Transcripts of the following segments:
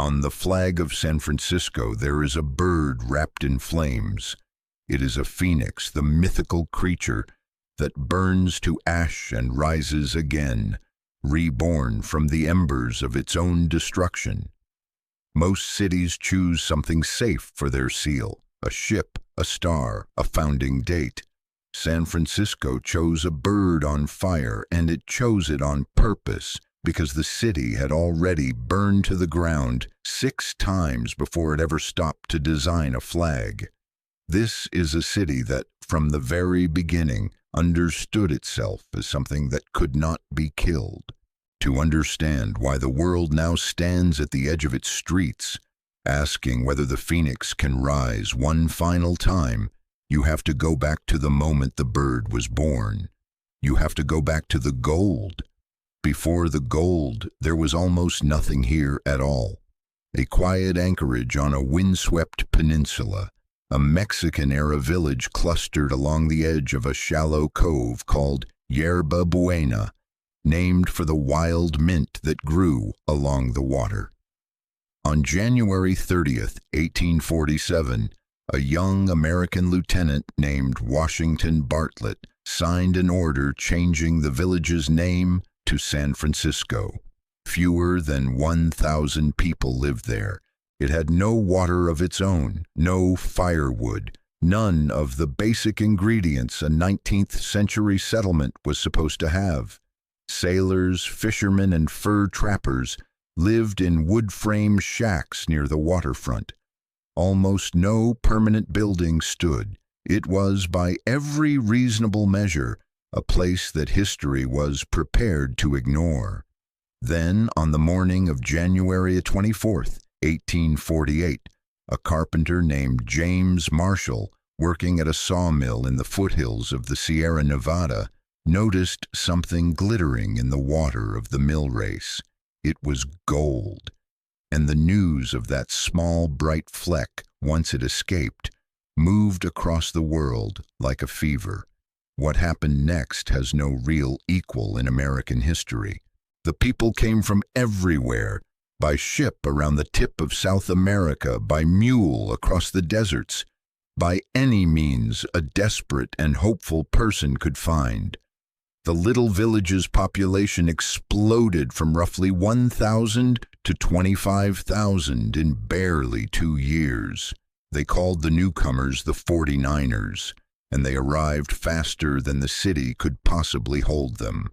On the flag of San Francisco there is a bird wrapped in flames. It is a phoenix, the mythical creature that burns to ash and rises again, reborn from the embers of its own destruction. Most cities choose something safe for their seal, a ship, a star, a founding date. San Francisco chose a bird on fire, and it chose it on purpose, because the city had already burned to the ground 6 times before it ever stopped to design a flag. This is a city that, from the very beginning, understood itself as something that could not be killed. To understand why the world now stands at the edge of its streets, asking whether the phoenix can rise one final time, you have to go back to the moment the bird was born. You have to go back to the gold. Before the gold, there was almost nothing here at all. A quiet anchorage on a windswept peninsula, a Mexican-era village clustered along the edge of a shallow cove called Yerba Buena, named for the wild mint that grew along the water. On January 30th, 1847, a young American lieutenant named Washington Bartlett signed an order changing the village's name to San Francisco. Fewer than 1,000 people lived there. It had no water of its own, no firewood, none of the basic ingredients a 19th century settlement was supposed to have. Sailors, fishermen, and fur trappers lived in wood-frame shacks near the waterfront. Almost no permanent building stood. It was, by every reasonable measure, a place that history was prepared to ignore. Then, on the morning of January 24th, 1848, a carpenter named James Marshall, working at a sawmill in the foothills of the Sierra Nevada, noticed something glittering in the water of the mill race. It was gold, and the news of that small, bright fleck, once it escaped, moved across the world like a fever. What happened next has no real equal in American history. The people came from everywhere, by ship around the tip of South America, by mule across the deserts, by any means a desperate and hopeful person could find. The little village's population exploded from roughly 1,000 to 25,000 in barely 2 years. They called the newcomers the 49ers, and they arrived faster than the city could possibly hold them.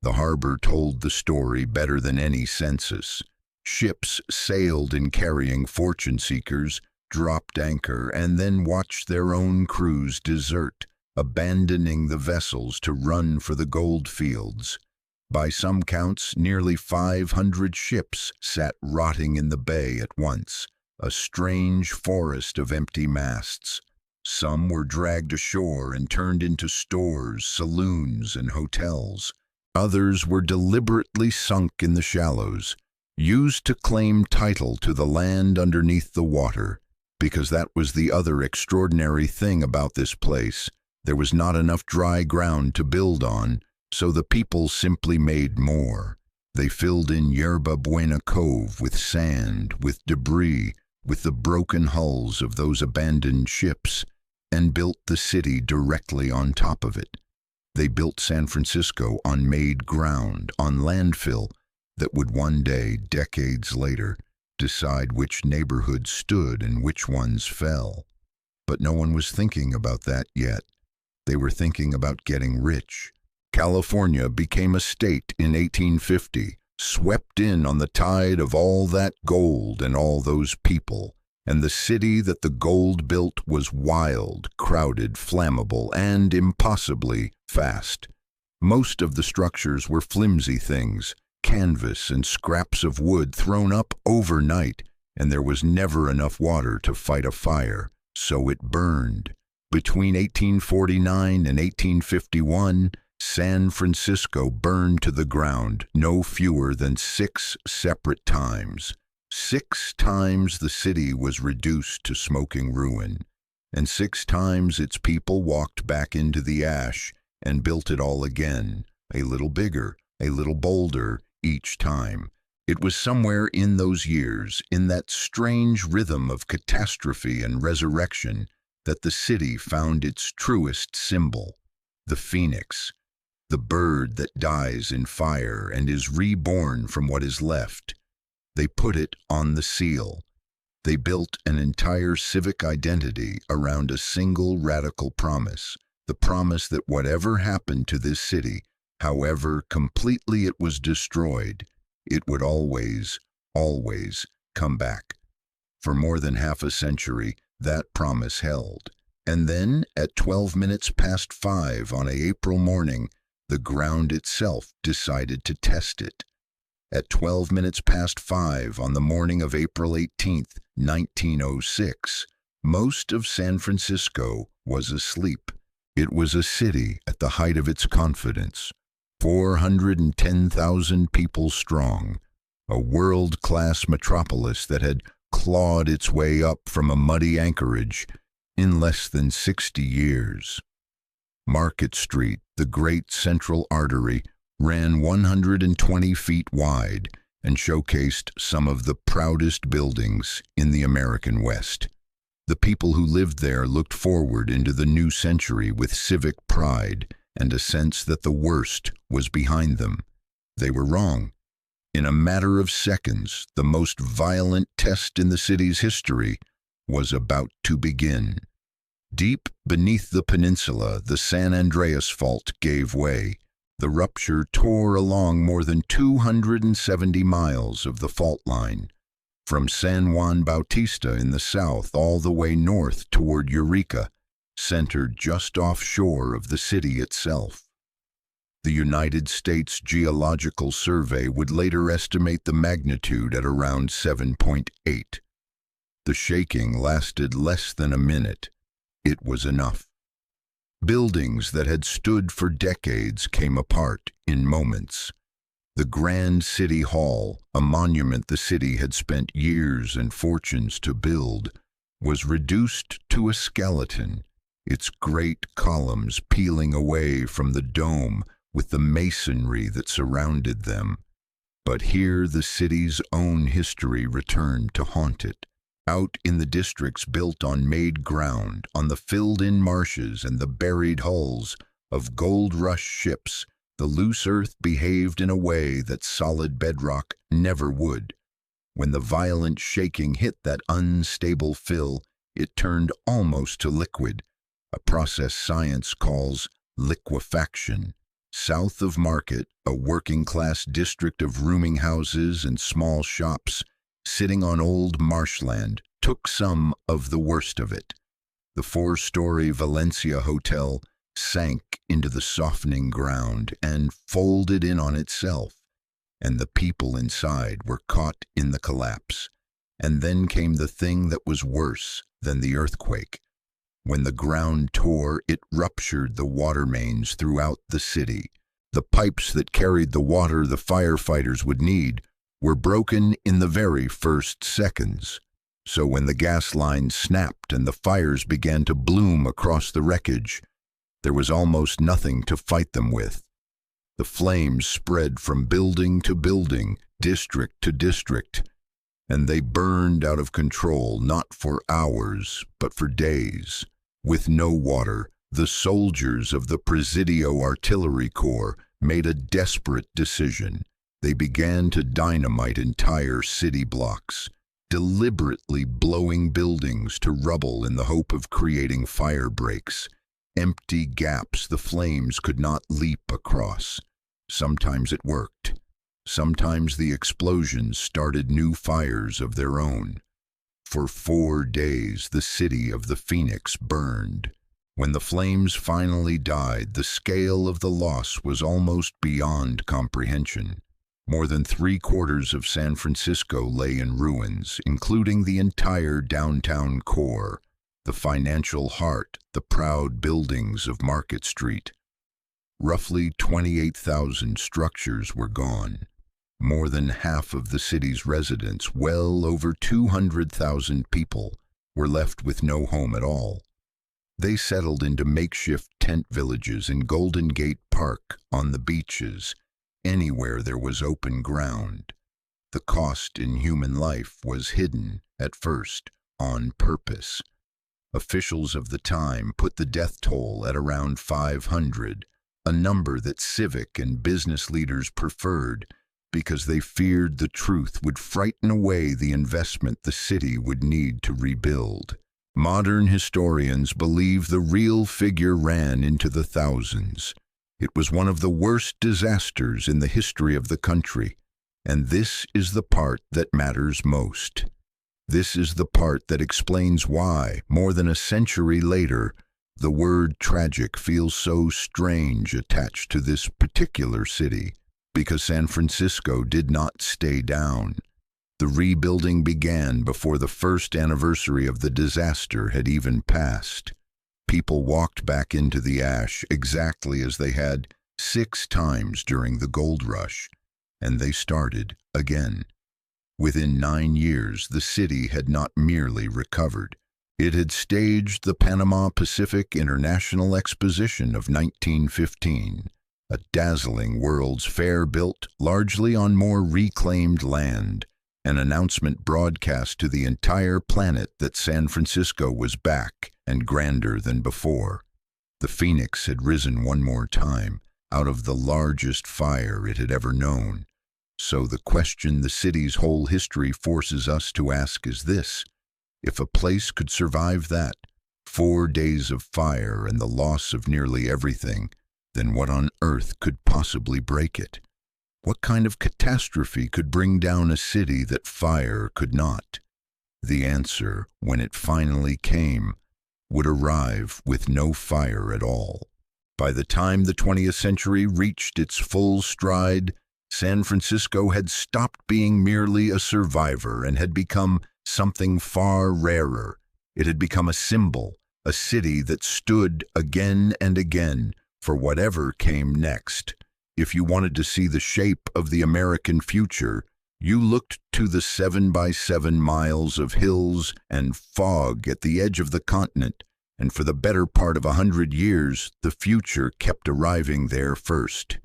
The harbor told the story better than any census. Ships sailed in carrying fortune seekers, dropped anchor, and then watched their own crews desert, abandoning the vessels to run for the gold fields. By some counts, nearly 500 ships sat rotting in the bay at once, a strange forest of empty masts. Some were dragged ashore and turned into stores, saloons, and hotels. Others were deliberately sunk in the shallows, used to claim title to the land underneath the water, because that was the other extraordinary thing about this place. There was not enough dry ground to build on, so the people simply made more. They filled in Yerba Buena Cove with sand, with debris, with the broken hulls of those abandoned ships, and built the city directly on top of it. They built San Francisco on made ground, on landfill, that would one day, decades later, decide which neighborhoods stood and which ones fell. But no one was thinking about that yet. They were thinking about getting rich. California became a state in 1850, swept in on the tide of all that gold and all those people, and the city that the gold built was wild, crowded, flammable, and impossibly fast. Most of the structures were flimsy things, canvas and scraps of wood thrown up overnight, and there was never enough water to fight a fire, so it burned. Between 1849 and 1851, San Francisco burned to the ground no fewer than 6 separate times. 6 times the city was reduced to smoking ruin, and 6 times its people walked back into the ash and built it all again, a little bigger, a little bolder, each time. It was somewhere in those years, in that strange rhythm of catastrophe and resurrection, that the city found its truest symbol, the phoenix, the bird that dies in fire and is reborn from what is left. They put it on the seal. They built an entire civic identity around a single radical promise, the promise that whatever happened to this city, however completely it was destroyed, it would always, always come back. For more than half a century, that promise held. And then, at 12 minutes past 5 on an April morning, the ground itself decided to test it. At 12 minutes past 5 on the morning of April 18th, 1906, most of San Francisco was asleep. It was a city at the height of its confidence, 410,000 people strong, a world-class metropolis that had clawed its way up from a muddy anchorage in less than 60 years. Market Street, the great central artery, ran 120 feet wide and showcased some of the proudest buildings in the American West. The people who lived there looked forward into the new century with civic pride and a sense that the worst was behind them. They were wrong. In a matter of seconds, the most violent test in the city's history was about to begin. Deep beneath the peninsula, the San Andreas Fault gave way. The rupture tore along more than 270 miles of the fault line, from San Juan Bautista in the south all the way north toward Eureka, centered just offshore of the city itself. The United States Geological Survey would later estimate the magnitude at around 7.8. The shaking lasted less than a minute. It was enough. Buildings that had stood for decades came apart in moments. The Grand City Hall, a monument the city had spent years and fortunes to build, was reduced to a skeleton, its great columns peeling away from the dome with the masonry that surrounded them. But here the city's own history returned to haunt it. Out in the districts built on made ground, on the filled-in marshes and the buried hulls of gold-rush ships, the loose earth behaved in a way that solid bedrock never would. When the violent shaking hit that unstable fill, it turned almost to liquid, a process science calls liquefaction. South of Market, a working-class district of rooming houses and small shops, sitting on old marshland, took some of the worst of it. The 4-story Valencia Hotel sank into the softening ground and folded in on itself, and the people inside were caught in the collapse. And then came the thing that was worse than the earthquake. When the ground tore, it ruptured the water mains throughout the city. The pipes that carried the water the firefighters would need were broken in the very first seconds. So when the gas lines snapped and the fires began to bloom across the wreckage, there was almost nothing to fight them with. The flames spread from building to building, district to district, and they burned out of control not for hours, but for days. With no water, the soldiers of the Presidio Artillery Corps made a desperate decision. They began to dynamite entire city blocks, deliberately blowing buildings to rubble in the hope of creating fire breaks, empty gaps the flames could not leap across. Sometimes it worked. Sometimes the explosions started new fires of their own. For 4 days, the city of the Phoenix burned. When the flames finally died, the scale of the loss was almost beyond comprehension. More than 3/4 of San Francisco lay in ruins, including the entire downtown core, the financial heart, the proud buildings of Market Street. Roughly 28,000 structures were gone. More than half of the city's residents, well over 200,000 people, were left with no home at all. They settled into makeshift tent villages in Golden Gate Park, on the beaches, anywhere there was open ground. The cost in human life was hidden, at first, on purpose. Officials of the time put the death toll at around 500, a number that civic and business leaders preferred because they feared the truth would frighten away the investment the city would need to rebuild. Modern historians believe the real figure ran into the thousands. It was one of the worst disasters in the history of the country, and this is the part that matters most. This is the part that explains why, more than a century later, the word tragic feels so strange attached to this particular city, because San Francisco did not stay down. The rebuilding began before the first anniversary of the disaster had even passed. People walked back into the ash exactly as they had 6 times during the gold rush, and they started again. Within 9 years, the city had not merely recovered. It had staged the Panama Pacific International Exposition of 1915, a dazzling World's Fair built largely on more reclaimed land, an announcement broadcast to the entire planet that San Francisco was back and grander than before. The phoenix had risen one more time, out of the largest fire it had ever known. So the question the city's whole history forces us to ask is this: if a place could survive that, 4 days of fire and the loss of nearly everything, then what on earth could possibly break it? What kind of catastrophe could bring down a city that fire could not? The answer, when it finally came, would arrive with no fire at all. By the time the 20th century reached its full stride, San Francisco had stopped being merely a survivor and had become something far rarer. It had become a symbol, a city that stood again and again for whatever came next. If you wanted to see the shape of the American future, you looked to the 7 by 7 miles of hills and fog at the edge of the continent, and for the better part of 100 years, the future kept arriving there first.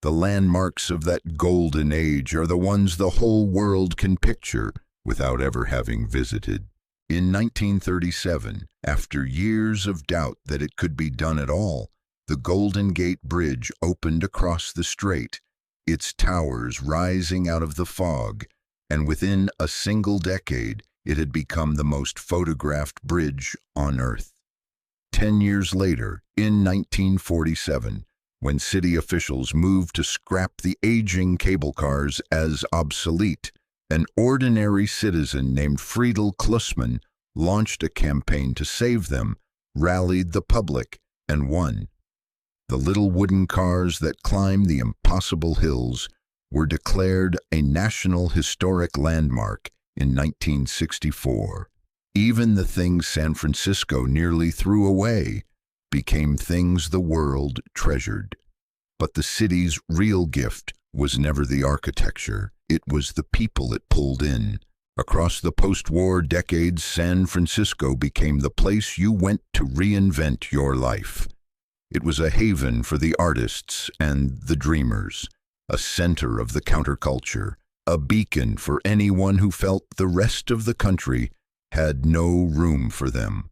The landmarks of that golden age are the ones the whole world can picture without ever having visited. In 1937, after years of doubt that it could be done at all, the Golden Gate Bridge opened across the strait, its towers rising out of the fog, and within a single decade it had become the most photographed bridge on Earth. 10 years later, in 1947, when city officials moved to scrap the aging cable cars as obsolete, an ordinary citizen named Friedel Klussmann launched a campaign to save them, rallied the public, and won. The little wooden cars that climb the impossible hills were declared a National Historic Landmark in 1964. Even the things San Francisco nearly threw away became things the world treasured. But the city's real gift was never the architecture, it was the people it pulled in. Across the post-war decades, San Francisco became the place you went to reinvent your life. It was a haven for the artists and the dreamers, a center of the counterculture, a beacon for anyone who felt the rest of the country had no room for them.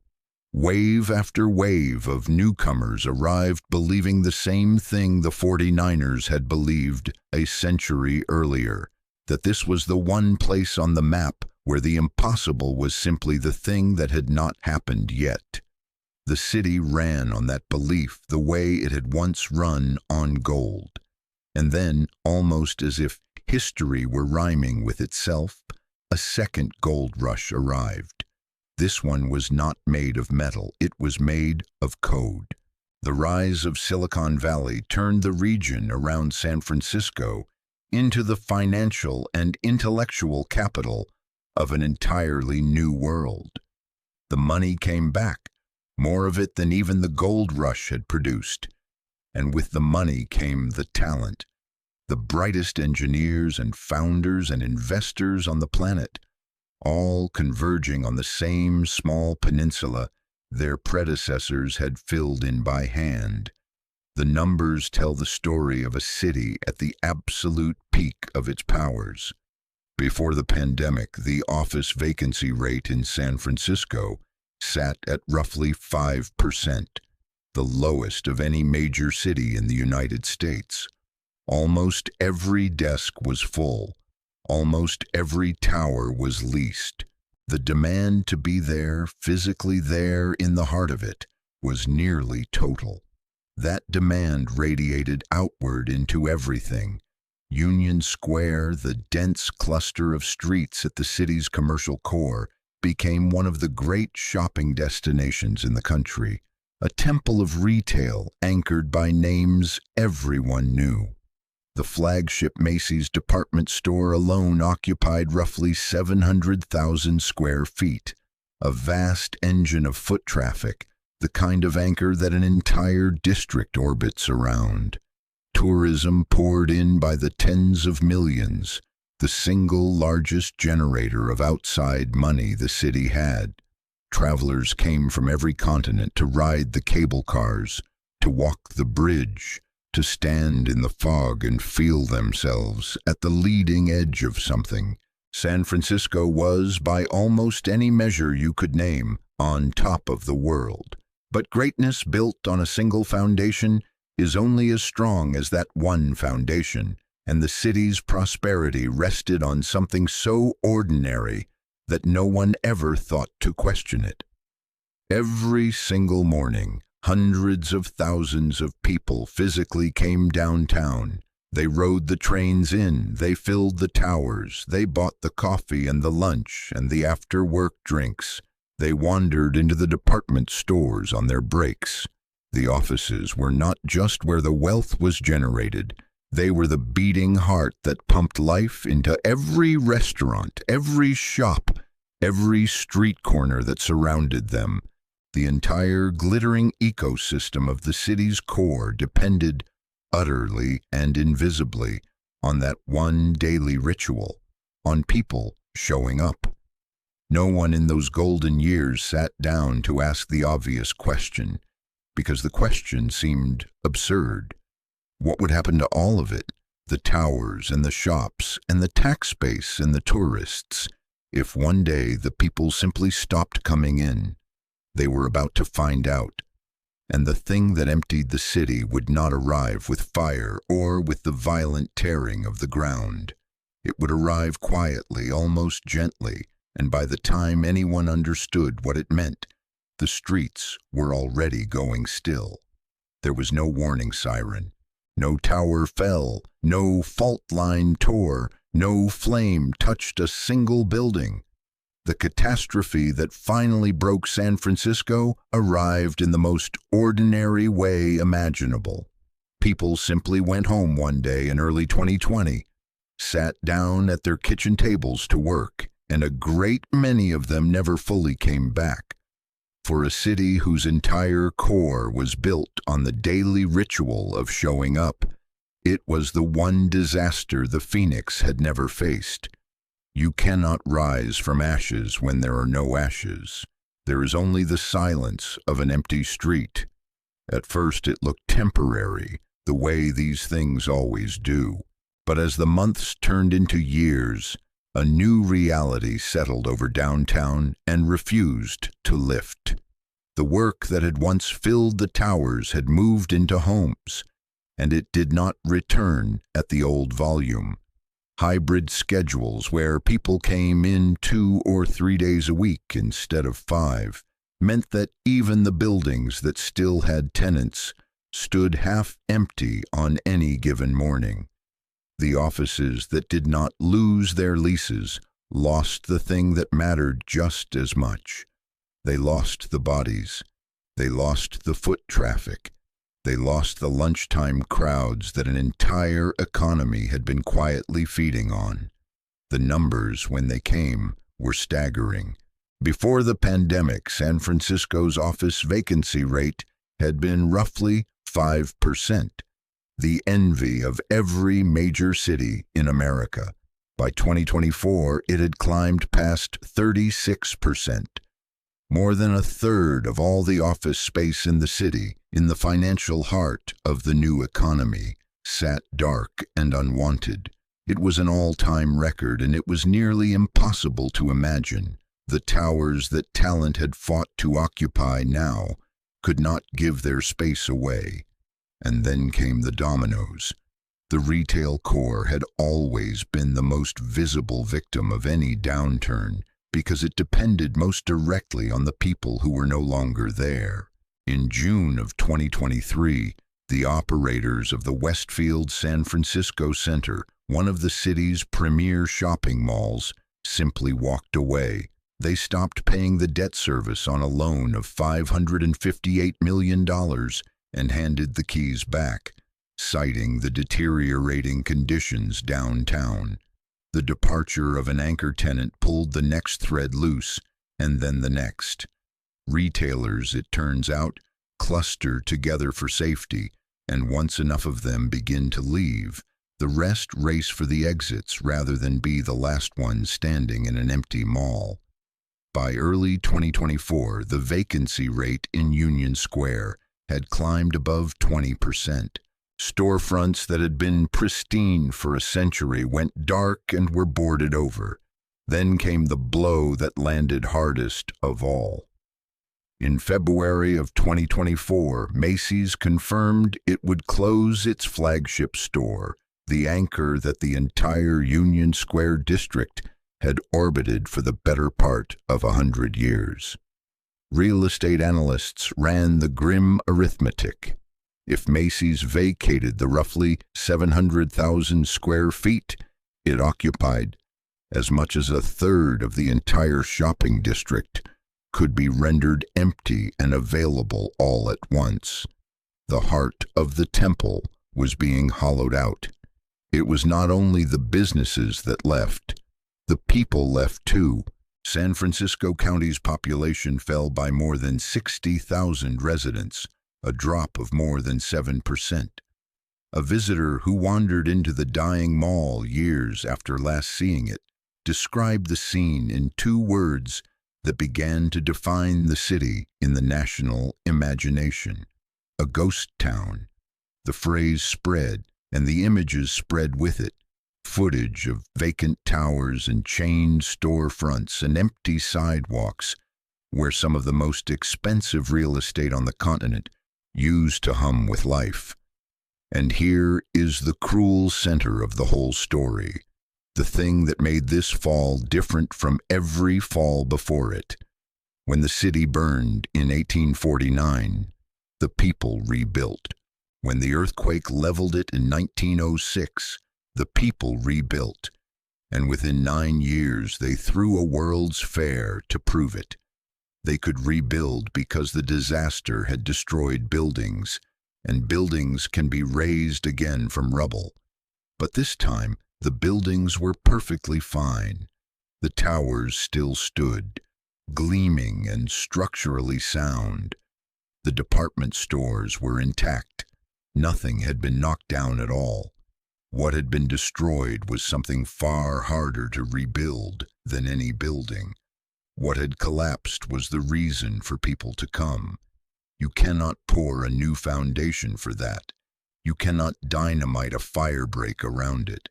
Wave after wave of newcomers arrived believing the same thing the 49ers had believed a century earlier, that this was the one place on the map where the impossible was simply the thing that had not happened yet. The city ran on that belief the way it had once run on gold. And then, almost as if history were rhyming with itself, a second gold rush arrived. This one was not made of metal, it was made of code. The rise of Silicon Valley turned the region around San Francisco into the financial and intellectual capital of an entirely new world. The money came back, more of it than even the gold rush had produced. And with the money came the talent, the brightest engineers and founders and investors on the planet, all converging on the same small peninsula their predecessors had filled in by hand. The numbers tell the story of a city at the absolute peak of its powers. Before the pandemic, the office vacancy rate in San Francisco sat at roughly 5%, the lowest of any major city in the United States. Almost every desk was full. Almost every tower was leased. The demand to be there, physically there in the heart of it, was nearly total. That demand radiated outward into everything. Union Square, the dense cluster of streets at the city's commercial core, became one of the great shopping destinations in the country, a temple of retail anchored by names everyone knew. The flagship Macy's department store alone occupied roughly 700,000 square feet, a vast engine of foot traffic, the kind of anchor that an entire district orbits around. Tourism poured in by the tens of millions, the single largest generator of outside money the city had. Travelers came from every continent to ride the cable cars, to walk the bridge, to stand in the fog and feel themselves at the leading edge of something. San Francisco was, by almost any measure you could name, on top of the world. But greatness built on a single foundation is only as strong as that one foundation, and the city's prosperity rested on something so ordinary that no one ever thought to question it. Every single morning, hundreds of thousands of people physically came downtown. They rode the trains in, they filled the towers, they bought the coffee and the lunch and the after-work drinks. They wandered into the department stores on their breaks. The offices were not just where the wealth was generated. They were the beating heart that pumped life into every restaurant, every shop, every street corner that surrounded them. The entire glittering ecosystem of the city's core depended, utterly and invisibly, on that one daily ritual, on people showing up. No one in those golden years sat down to ask the obvious question, because the question seemed absurd. What would happen to all of it, the towers and the shops and the tax base and the tourists, if one day the people simply stopped coming in? They were about to find out. And the thing that emptied the city would not arrive with fire or with the violent tearing of the ground. It would arrive quietly, almost gently, and by the time anyone understood what it meant, the streets were already going still. There was no warning siren. No tower fell, no fault line tore, no flame touched a single building. The catastrophe that finally broke San Francisco arrived in the most ordinary way imaginable. People simply went home one day in early 2020, sat down at their kitchen tables to work, and a great many of them never fully came back. For a city whose entire core was built on the daily ritual of showing up, it was the one disaster the Phoenix had never faced. You cannot rise from ashes when there are no ashes. There is only the silence of an empty street. At first it looked temporary, the way these things always do. But as the months turned into years, a new reality settled over downtown and refused to lift. The work that had once filled the towers had moved into homes, and it did not return at the old volume. Hybrid schedules where people came in 2 or 3 days a week instead of 5 meant that even the buildings that still had tenants stood half empty on any given morning. The offices that did not lose their leases lost the thing that mattered just as much. They lost the bodies. They lost the foot traffic. They lost the lunchtime crowds that an entire economy had been quietly feeding on. The numbers, when they came, were staggering. Before the pandemic, San Francisco's office vacancy rate had been roughly 5%, the envy of every major city in America. By 2024, it had climbed past 36%. More than a third of all the office space in the city, in the financial heart of the new economy, sat dark and unwanted. It was an all-time record, and it was nearly impossible to imagine. The towers that talent had fought to occupy now could not give their space away. And then came the dominoes. The retail core had always been the most visible victim of any downturn because it depended most directly on the people who were no longer there. In June of 2023, the operators of the Westfield San Francisco Center, one of the city's premier shopping malls, simply walked away. They stopped paying the debt service on a loan of $558 million and handed the keys back, citing the deteriorating conditions downtown. The departure of an anchor tenant pulled the next thread loose, and then the next. Retailers, it turns out, cluster together for safety, and once enough of them begin to leave, the rest race for the exits rather than be the last one standing in an empty mall. By early 2024, the vacancy rate in Union Square had climbed above 20%. Storefronts that had been pristine for a century went dark and were boarded over. Then came the blow that landed hardest of all. In February of 2024, Macy's confirmed it would close its flagship store, the anchor that the entire Union Square district had orbited for the better part of 100 years. Real estate analysts ran the grim arithmetic. If Macy's vacated the roughly 700,000 square feet it occupied, as much as a third of the entire shopping district could be rendered empty and available all at once. The heart of the temple was being hollowed out. It was not only the businesses that left, the people left too. San Francisco County's population fell by more than 60,000 residents, a drop of more than 7%. A visitor who wandered into the dying mall years after last seeing it described the scene in 2 words that began to define the city in the national imagination: a ghost town. The phrase spread, and the images spread with it. Footage of vacant towers and chained storefronts and empty sidewalks where some of the most expensive real estate on the continent used to hum with life. And here is the cruel center of the whole story, the thing that made this fall different from every fall before it. When the city burned in 1849, the people rebuilt. When the earthquake leveled it in 1906, the people rebuilt. And within 9 years, they threw a World's Fair to prove it. They could rebuild because the disaster had destroyed buildings, and buildings can be raised again from rubble. But this time, the buildings were perfectly fine. The towers still stood, gleaming and structurally sound. The department stores were intact. Nothing had been knocked down at all. What had been destroyed was something far harder to rebuild than any building. What had collapsed was the reason for people to come. You cannot pour a new foundation for that. You cannot dynamite a firebreak around it.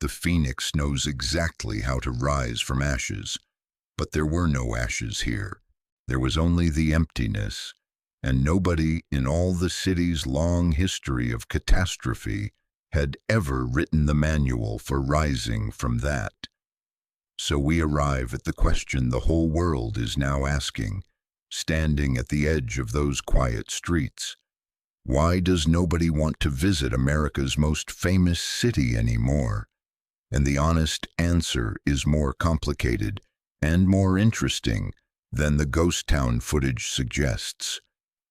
The phoenix knows exactly how to rise from ashes, but there were no ashes here. There was only the emptiness, and nobody in all the city's long history of catastrophe had ever written the manual for rising from that. So we arrive at the question the whole world is now asking, standing at the edge of those quiet streets. Why does nobody want to visit America's most famous city anymore? And the honest answer is more complicated and more interesting than the ghost town footage suggests.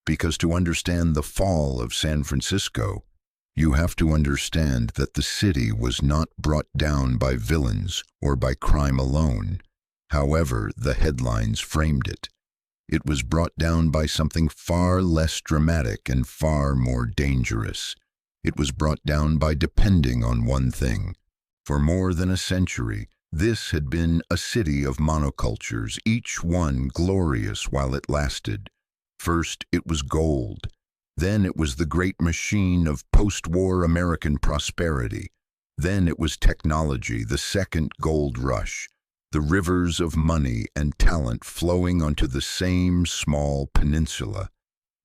Because to understand the fall of San Francisco, you have to understand that the city was not brought down by villains or by crime alone, however the headlines framed it. It was brought down by something far less dramatic and far more dangerous. It was brought down by depending on one thing. For more than a century, this had been a city of monocultures, each one glorious while it lasted. First, it was gold. Then it was the great machine of post-war American prosperity. Then it was technology, the second gold rush, the rivers of money and talent flowing onto the same small peninsula.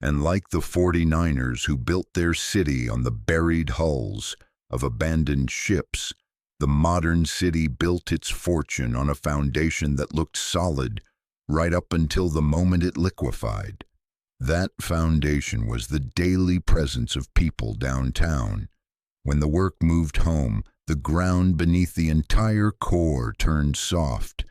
And like the 49ers who built their city on the buried hulls of abandoned ships, the modern city built its fortune on a foundation that looked solid right up until the moment it liquefied. That foundation was the daily presence of people downtown. When the work moved home, the ground beneath the entire core turned soft,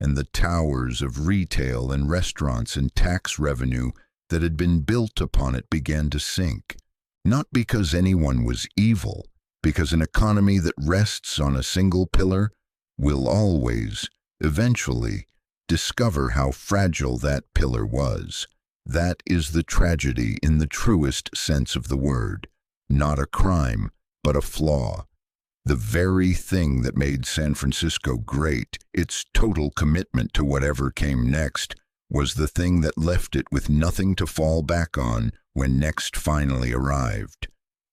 and the towers of retail and restaurants and tax revenue that had been built upon it began to sink. Not because anyone was evil, because an economy that rests on a single pillar will always, eventually, discover how fragile that pillar was. That is the tragedy in the truest sense of the word. Not a crime, but a flaw. The very thing that made San Francisco great, its total commitment to whatever came next, was the thing that left it with nothing to fall back on when next finally arrived.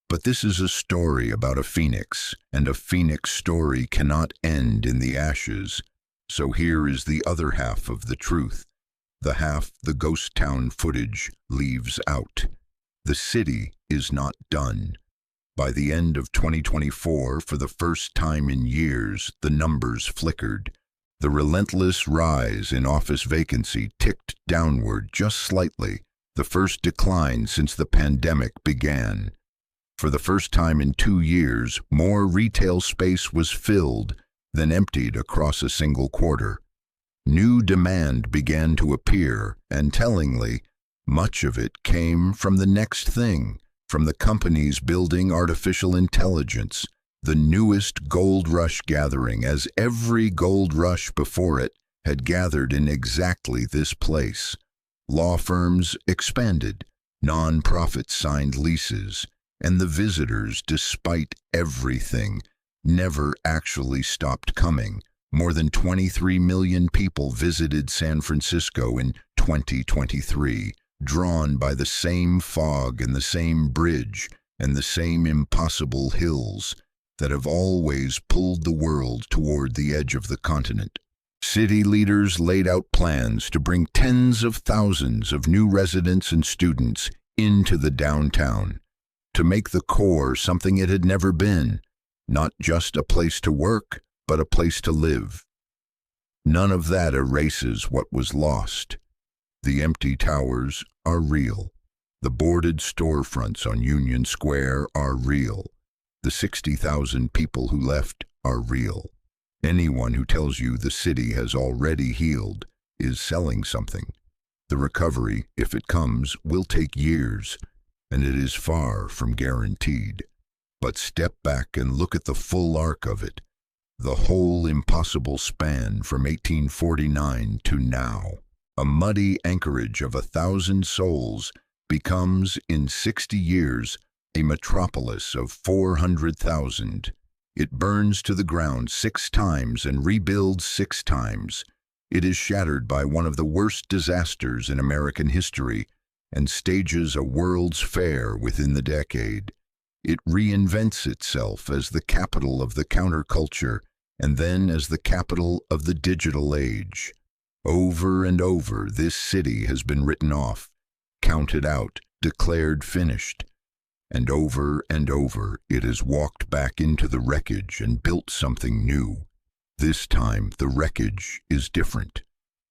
But this is a story about a phoenix, and a phoenix story cannot end in the ashes. So here is the other half of the truth, the half the ghost town footage leaves out. The city is not done. By the end of 2024, for the first time in years, the numbers flickered. The relentless rise in office vacancy ticked downward just slightly, the first decline since the pandemic began. For the first time in 2 years, more retail space was filled than emptied across a single quarter. New demand began to appear, and tellingly, much of it came from the next thing, from the companies building artificial intelligence, the newest gold rush gathering, as every gold rush before it had gathered in exactly this place. Law firms expanded, non-profits signed leases, and the visitors, despite everything, never actually stopped coming. More than 23 million people visited San Francisco in 2023, drawn by the same fog and the same bridge and the same impossible hills that have always pulled the world toward the edge of the continent. City leaders laid out plans to bring tens of thousands of new residents and students into the downtown, to make the core something it had never been, not just a place to work, but a place to live. None of that erases what was lost. The empty towers are real. The boarded storefronts on Union Square are real. The 60,000 people who left are real. Anyone who tells you the city has already healed is selling something. The recovery, if it comes, will take years, and it is far from guaranteed. But step back and look at the full arc of it, the whole impossible span from 1849 to now. A muddy anchorage of 1,000 souls becomes, in 60 years, a metropolis of 400,000. It burns to the ground 6 times and rebuilds 6 times. It is shattered by one of the worst disasters in American history and stages a World's Fair within the decade. It reinvents itself as the capital of the counterculture and then as the capital of the digital age. Over and over, this city has been written off, counted out, declared finished. And over, it has walked back into the wreckage and built something new. This time, the wreckage is different.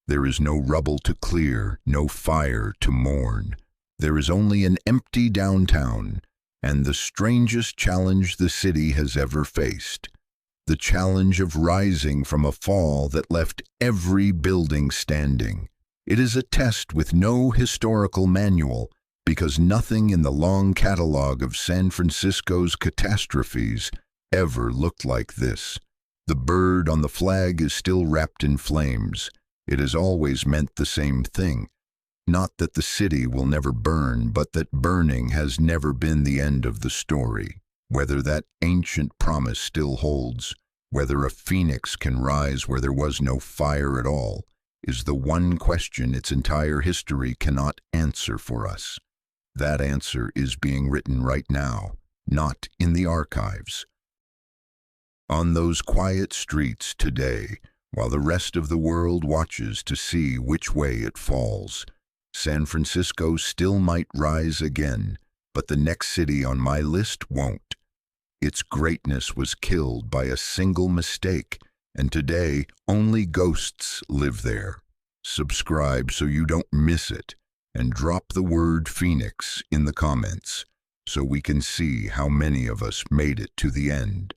There is no rubble to clear, no fire to mourn. There is only an empty downtown, and the strangest challenge the city has ever faced. The challenge of rising from a fall that left every building standing. It is a test with no historical manual, because nothing in the long catalog of San Francisco's catastrophes ever looked like this. The bird on the flag is still wrapped in flames. It has always meant the same thing. Not that the city will never burn, but that burning has never been the end of the story. Whether that ancient promise still holds, whether a phoenix can rise where there was no fire at all, is the one question its entire history cannot answer for us. That answer is being written right now, not in the archives, On those quiet streets today, while the rest of the world watches to see which way it falls, San Francisco still might rise again, but the next city on my list won't. Its greatness was killed by a single mistake, and today only ghosts live there. Subscribe so you don't miss it, and drop the word Phoenix in the comments so we can see how many of us made it to the end.